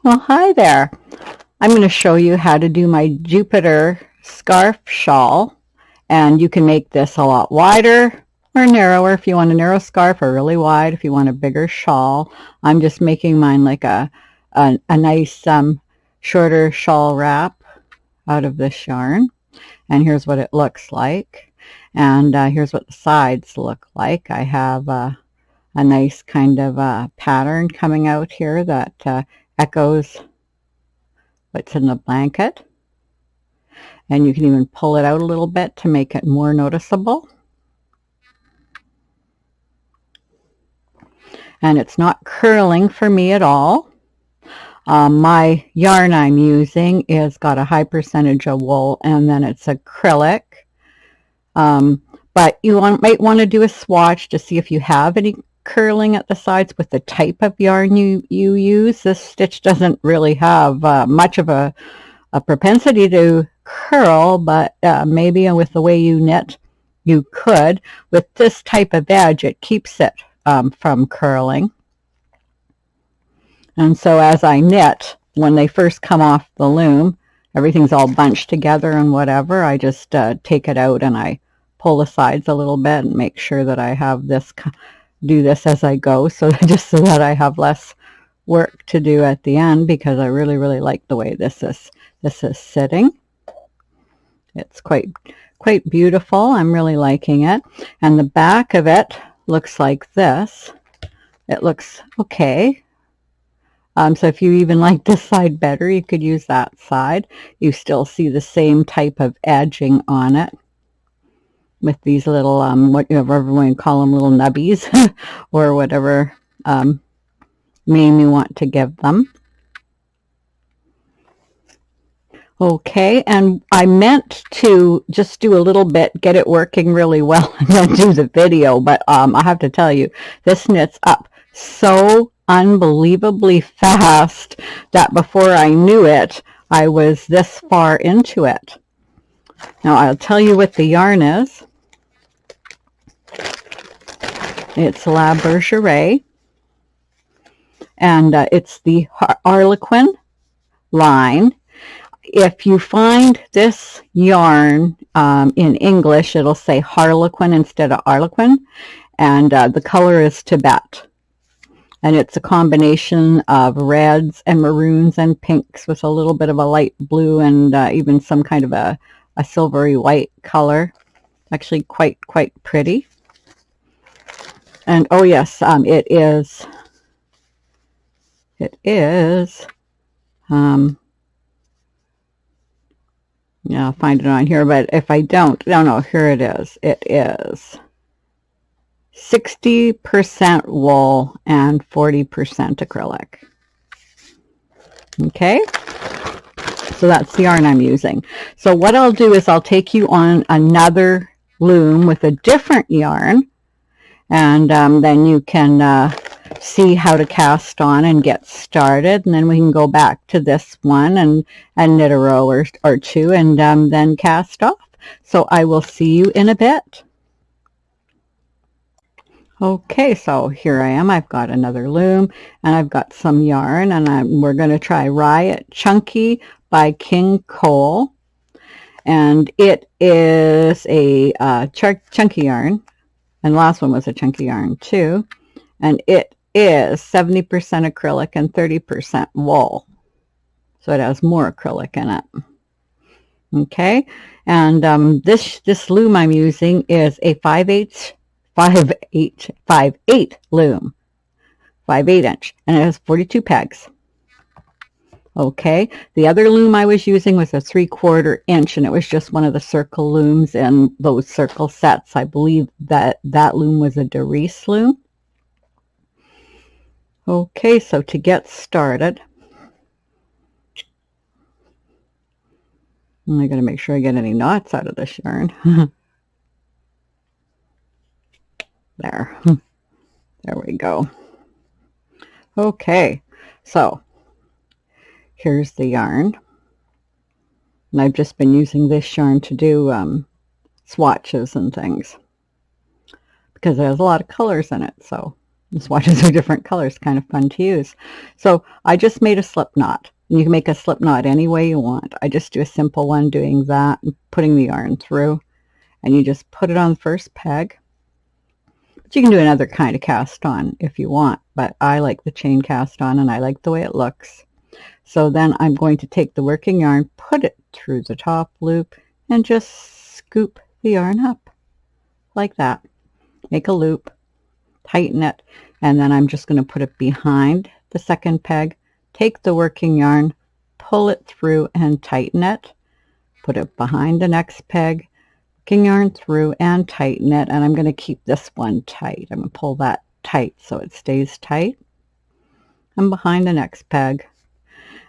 Well, hi there. I'm going to show you how to do my Juniper Scarf Shawl, and you can make this a lot wider or narrower if you want a narrow scarf, or really wide if you want a bigger shawl. I'm just making mine like a nice shorter shawl wrap out of this yarn, and here's what it looks like, and here's what the sides look like. I have a nice kind of pattern coming out here that echoes what's in the blanket, and you can even pull it out a little bit to make it more noticeable. And it's not curling for me at all. My yarn I'm using is got a high percentage of wool, and then it's acrylic. But you might want to do a swatch to see if you have any curling at the sides with the type of yarn you use. This stitch doesn't really have much of a propensity to curl, but maybe with the way you knit you could. With this type of edge, it keeps it from curling. And so as I knit, when they first come off the loom, everything's all bunched together and whatever, I just take it out and I pull the sides a little bit and make sure that I have this, do this as I go, so just so that I have less work to do at the end, because I really like the way this is sitting. It's quite beautiful. I'm really liking it. And the back of it looks like this. It looks okay. So if you even like this side better, you could use that side. You still see the same type of edging on it with these little, whatever you call them, little nubbies or whatever name you want to give them. Okay, and I meant to just do a little bit, get it working really well, and then do the video, but I have to tell you, this knits up so unbelievably fast that before I knew it, I was this far into it. Now I'll tell you what the yarn is. It's La Bergeret, and it's the Harlequin line. If you find this yarn in English, it'll say Harlequin instead of Harlequin, and the color is Tibet. And it's a combination of reds and maroons and pinks with a little bit of a light blue and even some kind of a silvery white color. Actually quite pretty. And oh yes, it is yeah, I'll find it on here, but if I don't, no, here it is. It is 60% wool and 40% acrylic. Okay, so that's the yarn I'm using. So what I'll do is I'll take you on another loom with a different yarn, and then you can see how to cast on and get started, and then we can go back to this one and knit a row or two, and then cast off. So I will see you in a bit. Okay, so here I am. I've got another loom, and I've got some yarn, and we're going to try Riot Chunky by King Cole, and it is a chunky yarn, and the last one was a chunky yarn too, and it is 70% acrylic and 30% wool, so it has more acrylic in it. Okay, and this loom I'm using is a 5/8 loom, 5/8 inch, and it has 42 pegs. Okay, the other loom I was using was a 3/4 inch, and it was just one of the circle looms in those circle sets. I believe that loom was a Doris loom. Okay, so to get started, I'm going to make sure I get any knots out of this yarn. There we go. Okay, so here's the yarn, and I've just been using this yarn to do swatches and things because it has a lot of colors in it. So The swatches are different colors, kind of fun to use. So I just made a slip knot. You can make a slip knot any way you want. I just do a simple one doing that and putting the yarn through. And you just put it on the first peg. But you can do another kind of cast on if you want. But I like the chain cast on and I like the way it looks. So then I'm going to take the working yarn, put it through the top loop, and just scoop the yarn up like that. Make a loop, tighten it, and then I'm just going to put it behind the second peg, take the working yarn, pull it through and tighten it, put it behind the next peg, working yarn through and tighten it, and I'm going to keep this one tight. I'm going to pull that tight so it stays tight, and behind the next peg.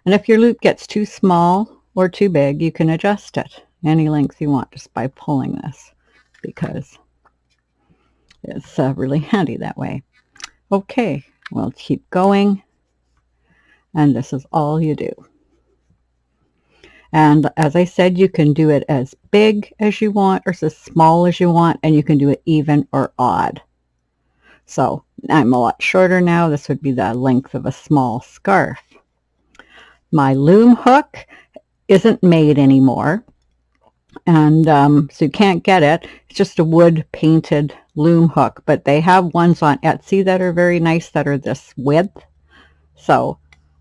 And if your loop gets too small or too big, you can adjust it any length you want just by pulling this, because it's really handy that way. Okay, we'll keep going, and this is all you do. And as I said, you can do it as big as you want or as small as you want, and you can do it even or odd. So I'm a lot shorter now. This would be the length of a small scarf. My loom hook isn't made anymore, and so you can't get it. It's just a wood painted loom hook, but they have ones on Etsy that are very nice that are this width. So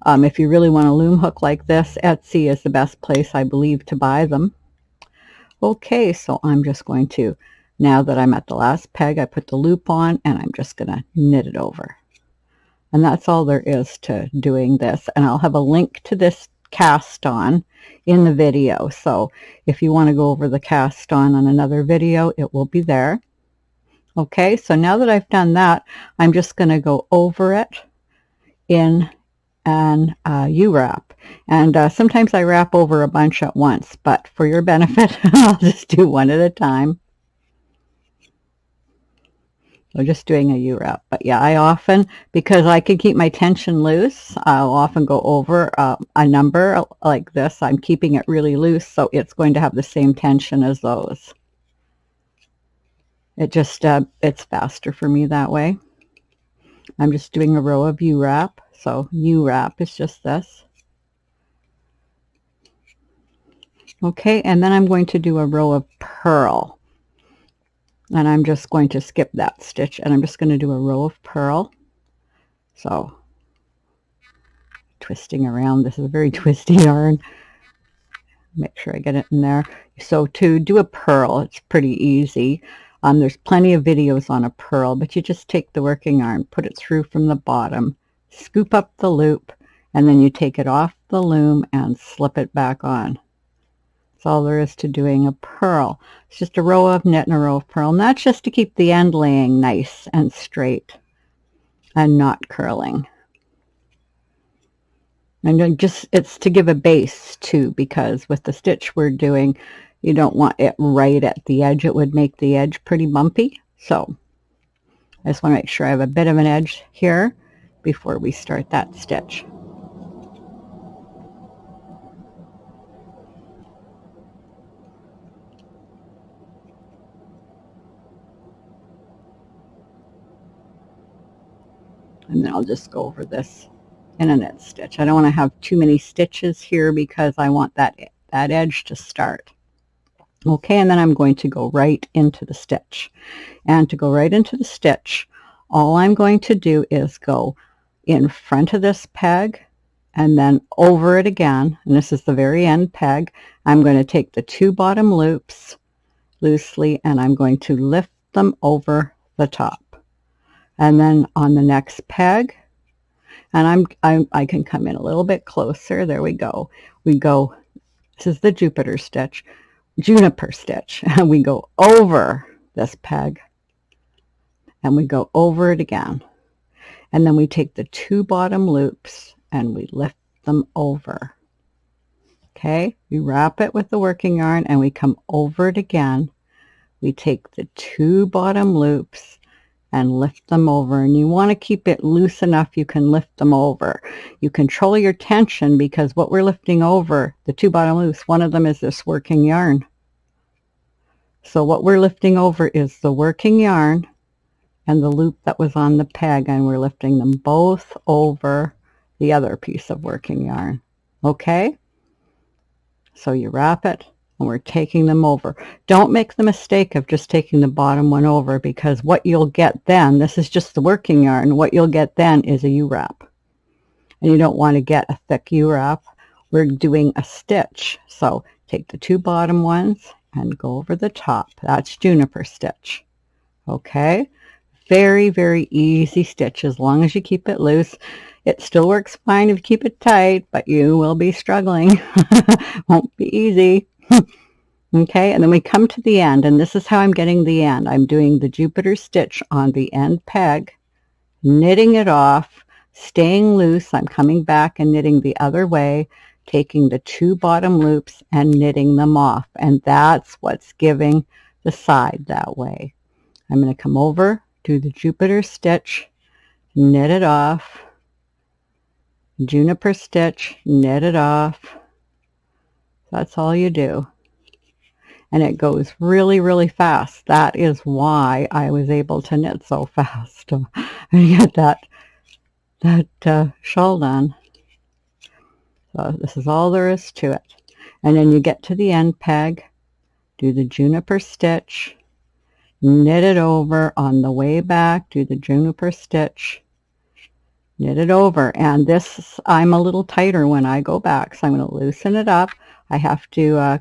if you really want a loom hook like this, Etsy is the best place, I believe, to buy them. Okay, so I'm just going to, now that I'm at the last peg, I put the loop on and I'm just going to knit it over. And that's all there is to doing this. And I'll have a link to this cast on in the video. So if you want to go over the cast on another video, it will be there. Okay, so now that I've done that, I'm just going to go over it in an U-wrap. And sometimes I wrap over a bunch at once, but for your benefit, I'll just do one at a time. So just doing a U-wrap. But yeah, I often, because I can keep my tension loose, I'll often go over a number like this. I'm keeping it really loose, so it's going to have the same tension as those. It just, it's faster for me that way. I'm just doing a row of U-wrap. So U-wrap is just this. Okay, and then I'm going to do a row of purl. And I'm just going to skip that stitch, and I'm just going to do a row of purl. So twisting around, this is a very twisty yarn. Make sure I get it in there. So to do a purl, it's pretty easy. There's plenty of videos on a purl, but you just take the working yarn, put it through from the bottom, scoop up the loop, and then you take it off the loom and slip it back on. That's all there is to doing a purl. It's just a row of knit and a row of purl, and that's just to keep the end laying nice and straight and not curling. And just, it's to give a base too, because with the stitch we're doing, you don't want it right at the edge. It would make the edge pretty bumpy. So I just want to make sure I have a bit of an edge here before we start that stitch. And then I'll just go over this in a knit stitch. I don't want to have too many stitches here because I want that edge to start. Okay, and then I'm going to go right into the stitch. And to go right into the stitch, all I'm going to do is go in front of this peg and then over it again. And this is the very end peg. I'm going to take the two bottom loops loosely and I'm going to lift them over the top. And then on the next peg, and I can come in a little bit closer. There we go. We go, this is the Juniper stitch, and we go over this peg and we go over it again. And then we take the two bottom loops and we lift them over. Okay, we wrap it with the working yarn and we come over it again. We take the two bottom loops and lift them over, and you want to keep it loose enough you can lift them over. You control your tension because what we're lifting over, the two bottom loops, one of them is this working yarn. So what we're lifting over is the working yarn and the loop that was on the peg, and we're lifting them both over the other piece of working yarn. Okay, so you wrap it and we're taking them over. Don't make the mistake of just taking the bottom one over, because what you'll get then, this is just the working yarn, what you'll get then is a U-wrap, and you don't want to get a thick U-wrap. We're doing a stitch, so take the two bottom ones and go over the top. That's juniper stitch. Okay, very, very easy stitch as long as you keep it loose. It still works fine if you keep it tight, but you will be struggling. Won't be easy. Okay, and then we come to the end, and this is how I'm getting the end. I'm doing the Juniper stitch on the end peg, knitting it off, staying loose. I'm coming back and knitting the other way, taking the two bottom loops and knitting them off, and that's what's giving the side that way. I'm going to come over, do the Juniper stitch, knit it off, Juniper stitch, knit it off. That's all you do. And it goes really, really fast. That is why I was able to knit so fast and get that shawl done. So this is all there is to it. And then you get to the end peg, do the Juniper stitch, knit it over. On the way back, do the Juniper stitch, knit it over. And this, I'm a little tighter when I go back, so I'm going to loosen it up. I have to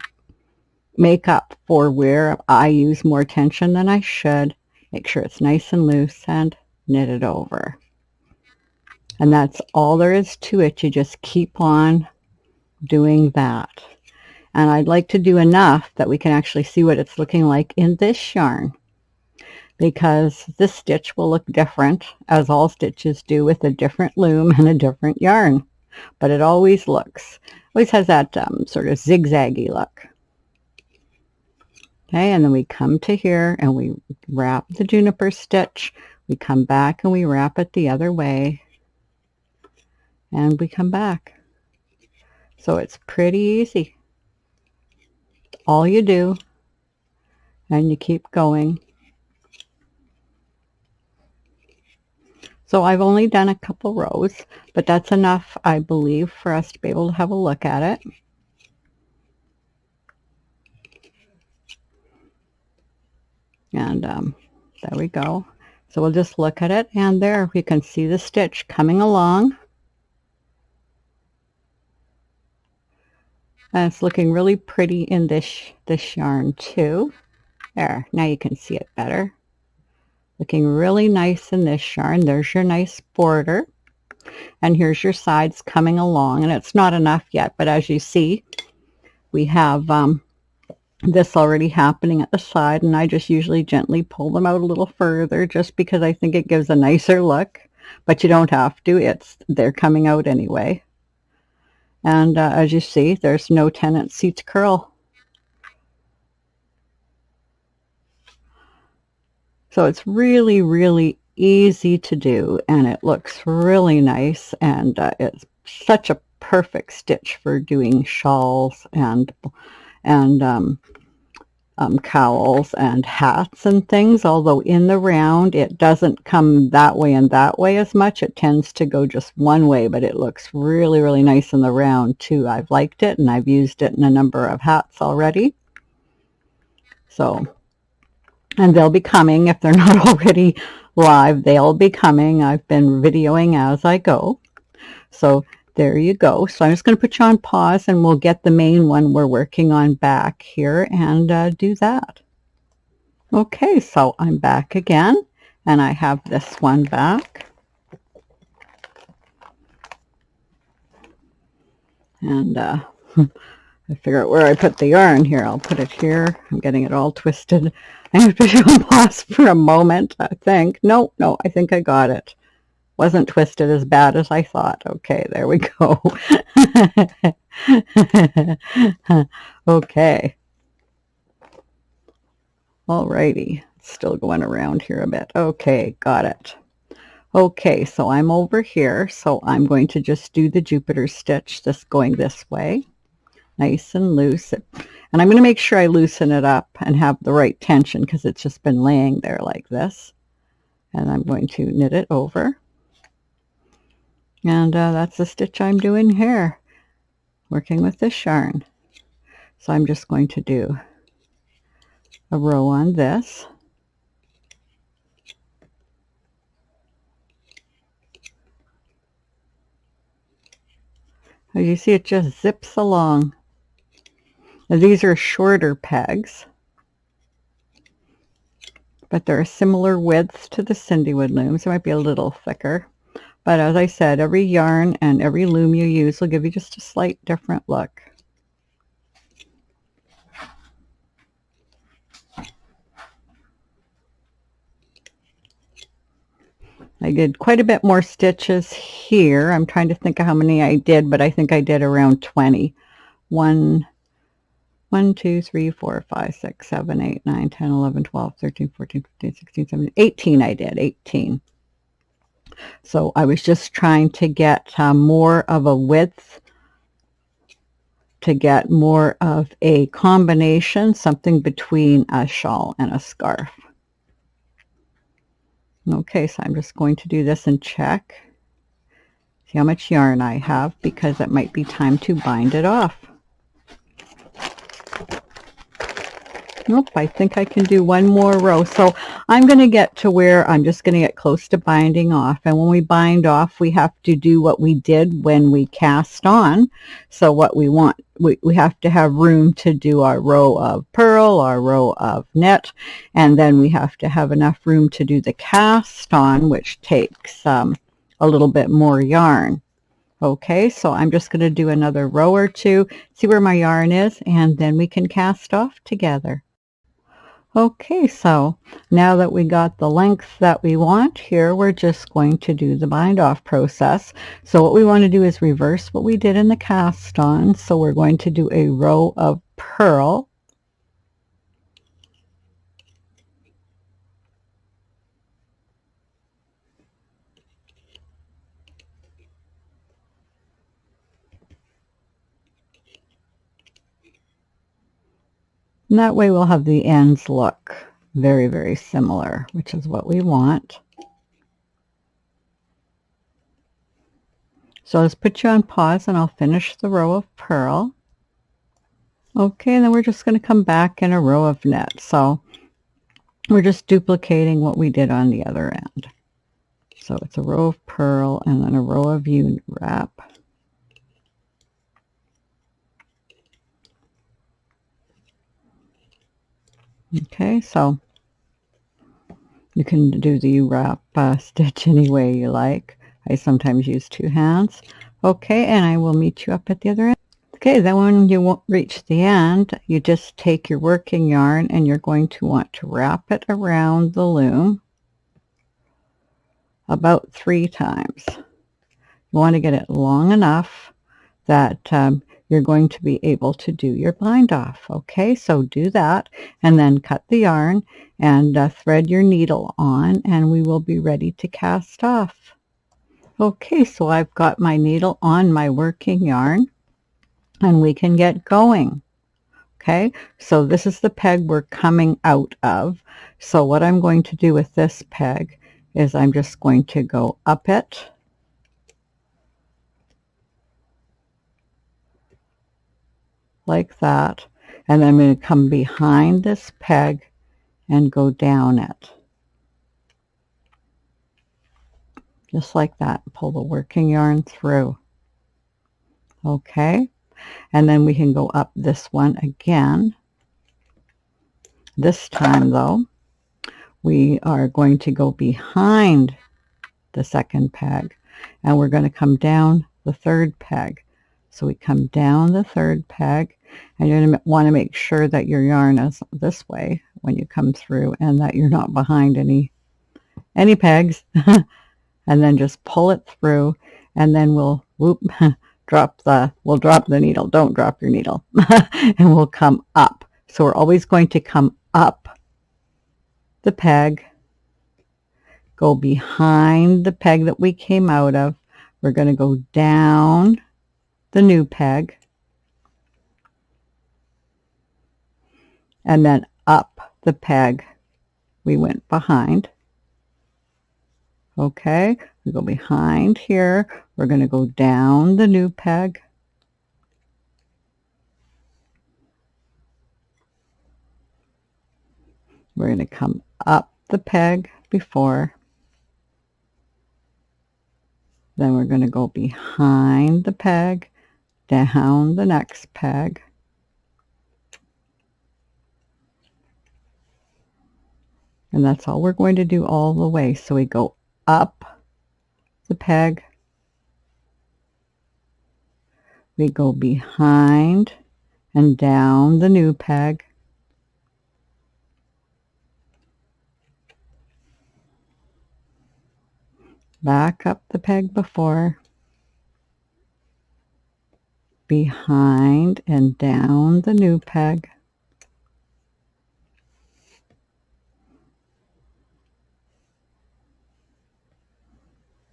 make up for where I use more tension than I should. Make sure it's nice and loose and knit it over. And that's all there is to it. You just keep on doing that. And I'd like to do enough that we can actually see what it's looking like in this yarn, because this stitch will look different, as all stitches do, with a different loom and a different yarn. But it always has that sort of zigzaggy look. Okay, and then we come to here and we wrap the Juniper stitch. We come back and we wrap it the other way. And we come back. So it's pretty easy. All you do, and you keep going. So I've only done a couple rows, but that's enough, I believe, for us to be able to have a look at it. And there we go. So we'll just look at it, and there we can see the stitch coming along. And it's looking really pretty in this yarn too. There, now you can see it better. Looking really nice in this yarn. There's your nice border. And here's your sides coming along. And it's not enough yet, but as you see, we have this already happening at the side, and I just usually gently pull them out a little further just because I think it gives a nicer look, but you don't have to. They're coming out anyway. And as you see, there's no tendency to curl. So it's really, really easy to do, and it looks really nice, and it's such a perfect stitch for doing shawls and cowls and hats and things, although in the round it doesn't come that way and that way as much. It tends to go just one way, but it looks really, really nice in the round too. I've liked it, and I've used it in a number of hats already. So, and they'll be coming. If they're not already live, they'll be coming. I've been videoing as I go. So there you go. So I'm just going to put you on pause, and we'll get the main one we're working on back here and do that. Okay, so I'm back again, and I have this one back. And I figure out where I put the yarn here. I'll put it here. I'm getting it all twisted. I'm going to put you on pause for a moment, I think. No, I think I got it. Wasn't twisted as bad as I thought. Okay, there we go. Okay. Alrighty. Still going around here a bit. Okay, got it. Okay, so I'm over here. So I'm going to just do the Juniper stitch, just going this way. Nice and loose. And I'm going to make sure I loosen it up and have the right tension, because it's just been laying there like this. and I'm going to knit it over. And that's the stitch I'm doing here, working with this yarn. So I'm just going to do a row on this. As you see, it just zips along. Now, these are shorter pegs, but they're a similar width to the Cindywood looms. It might be a little thicker. But as I said, every yarn and every loom you use will give you just a slight different look. I did quite a bit more stitches here. I'm trying to think of how many I did, but I think I did around 20. 1, 2, 3, 4, 5, 6, 7, 8, 9, 10, 11, 12, 13, 14, 15, 16, 17, 18 I did, 18. So I was just trying to get more of a width, to get more of a combination, something between a shawl and a scarf. Okay, so I'm just going to do this and check, see how much yarn I have, because it might be time to bind it off. Nope, I think I can do one more row. So I'm going to get to where I'm just going to get close to binding off. And when we bind off, we have to do what we did when we cast on. So what we want, we have to have room to do our row of purl, our row of knit, and then we have to have enough room to do the cast on, which takes a little bit more yarn. Okay, so I'm just going to do another row or two, see where my yarn is, and then we can cast off together. Okay, so now that we got the length that we want here, we're just going to do the bind off process. So what we want to do is reverse what we did in the cast on. So we're going to do a row of purl. And that way we'll have the ends look very, very similar, which is what we want. So let's put you on pause and I'll finish the row of purl. Okay, and then we're just going to come back in a row of knit. So we're just duplicating what we did on the other end. So it's a row of purl and then a row of U-wrap. Okay, so you can do the U-wrap stitch any way you like. I sometimes use two hands. Okay, and I will meet you up at the other end. Okay, then when you reach the end, you just take your working yarn and you're going to want to wrap it around the loom about 3 times. You want to get it long enough that you're going to be able to do your bind off. Okay, so do that and then cut the yarn and thread your needle on, and we will be ready to cast off. Okay, so I've got my needle on my working yarn and we can get going. Okay, so this is the peg we're coming out of. So what I'm going to do with this peg is I'm just going to go up it, like that, and then I'm going to come behind this peg and go down it, just like that. Pull the working yarn through. Okay, and then we can go up this one again. This time though, we are going to go behind the second peg and we're going to come down the third peg. So we come down the third peg, and you're going to want to make sure that your yarn is this way when you come through and that you're not behind any pegs. And then just pull it through, and then we'll drop the needle. Don't drop your needle. And we'll come up. So we're always going to come up the peg, go behind the peg that we came out of. We're going to go down the new peg and then up the peg we went behind. Okay, we go behind here. We're going to go down the new peg. We're going to come up the peg before. Then we're going to go behind the peg, down the next peg. And that's all we're going to do all the way. So we go up the peg, we go behind and down the new peg, back up the peg before, behind and down the new peg,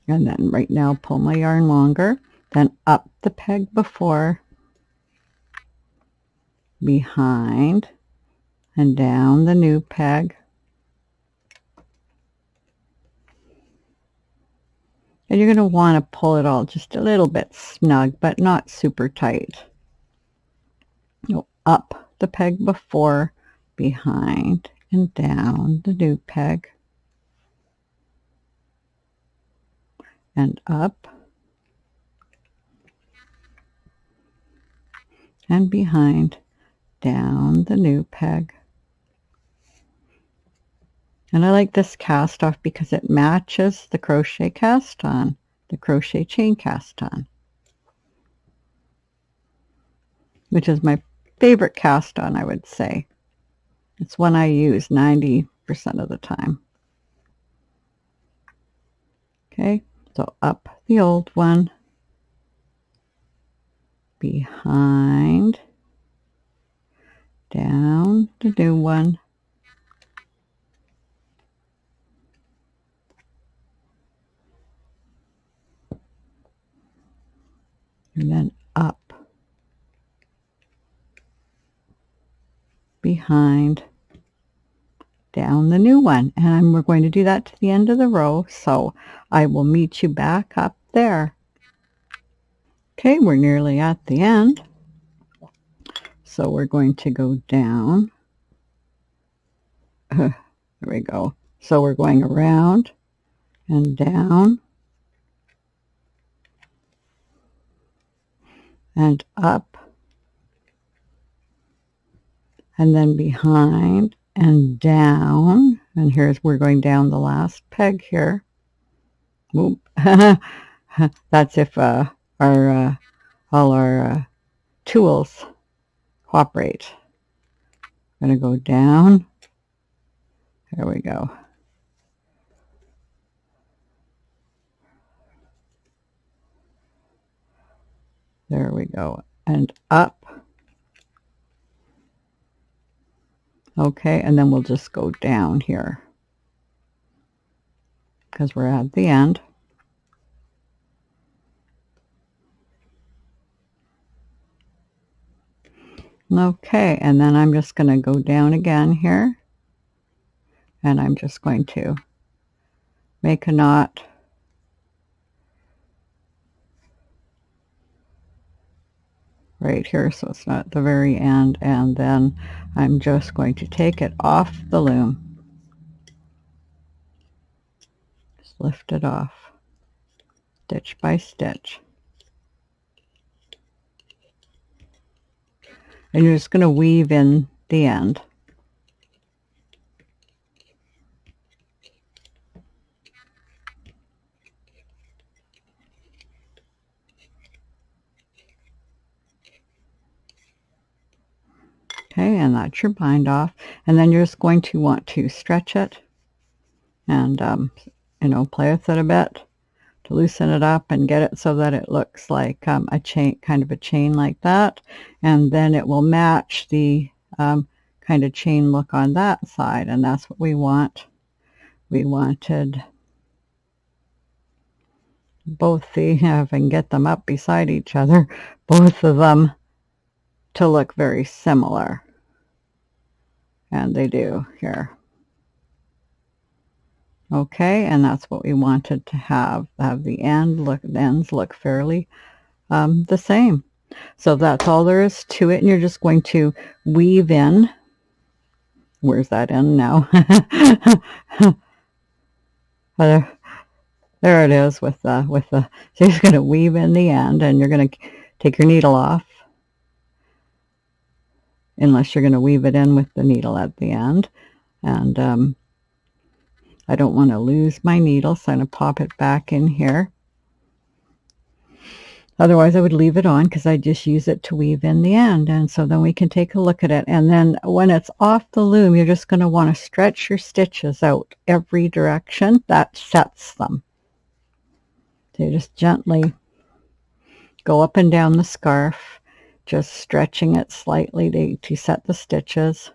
and then right now pull my yarn longer, then up the peg before, behind and down the new peg, and you're going to want to pull it all just a little bit snug, but not super tight. Go up the peg before, behind and down the new peg, and up and behind, down the new peg. And I like this cast off because it matches the crochet cast on, the crochet chain cast on, which is my favorite cast on, I would say. It's one I use 90% of the time. Okay, so up the old one, behind, down the new one, and then up, behind, down the new one. And we're going to do that to the end of the row, so I will meet you back up there. Okay, we're nearly at the end, so we're going to go down. There we go. So we're going around and down and up, and then behind and down, and here's we're going down the last peg here. Oop. That's if all our tools cooperate. I'm going to go down. There we go. There we go. And up. Okay, and then we'll just go down here because we're at the end. Okay, and then I'm just going to go down again here, and I'm just going to make a knot. Right here, so it's not at the very end, and then I'm just going to take it off the loom. Just lift it off, stitch by stitch. And you're just going to weave in the end. Okay, and that's your bind off. And then you're just going to want to stretch it and, you know, play with it a bit to loosen it up and get it so that it looks like a chain, kind of a chain like that. And then it will match the kind of chain look on that side. And that's what we want. We wanted both the, if I can get them up beside each other, both of them to look very similar. And they do here. Okay, and that's what we wanted to have the ends look fairly the same. So that's all there is to it, and you're just going to weave in. Where's that end now? There it is with the. So you're just going to weave in the end, and you're going to take your needle off, unless you're going to weave it in with the needle at the end. And I don't want to lose my needle, so I'm going to pop it back in here. Otherwise, I would leave it on because I just use it to weave in the end. And so then we can take a look at it. And then when it's off the loom, you're just going to want to stretch your stitches out every direction. That sets them. So you just gently go up and down the scarf, just stretching it slightly to set the stitches.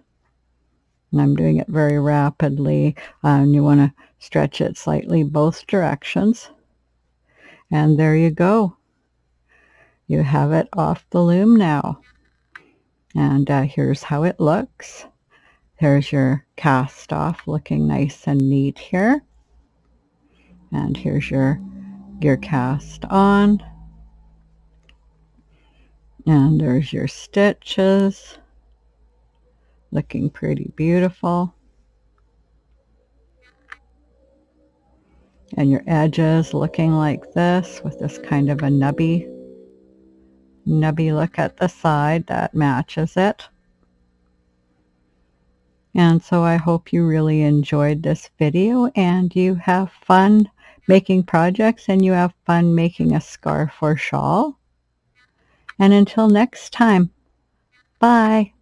And I'm doing it very rapidly. And you want to stretch it slightly both directions. And there you go. You have it off the loom now. And here's how it looks. There's your cast off looking nice and neat here. And here's your cast on. And there's your stitches looking pretty beautiful. And your edges looking like this with this kind of a nubby look at the side that matches it. And so I hope you really enjoyed this video and you have fun making projects and you have fun making a scarf or shawl. And until next time, bye.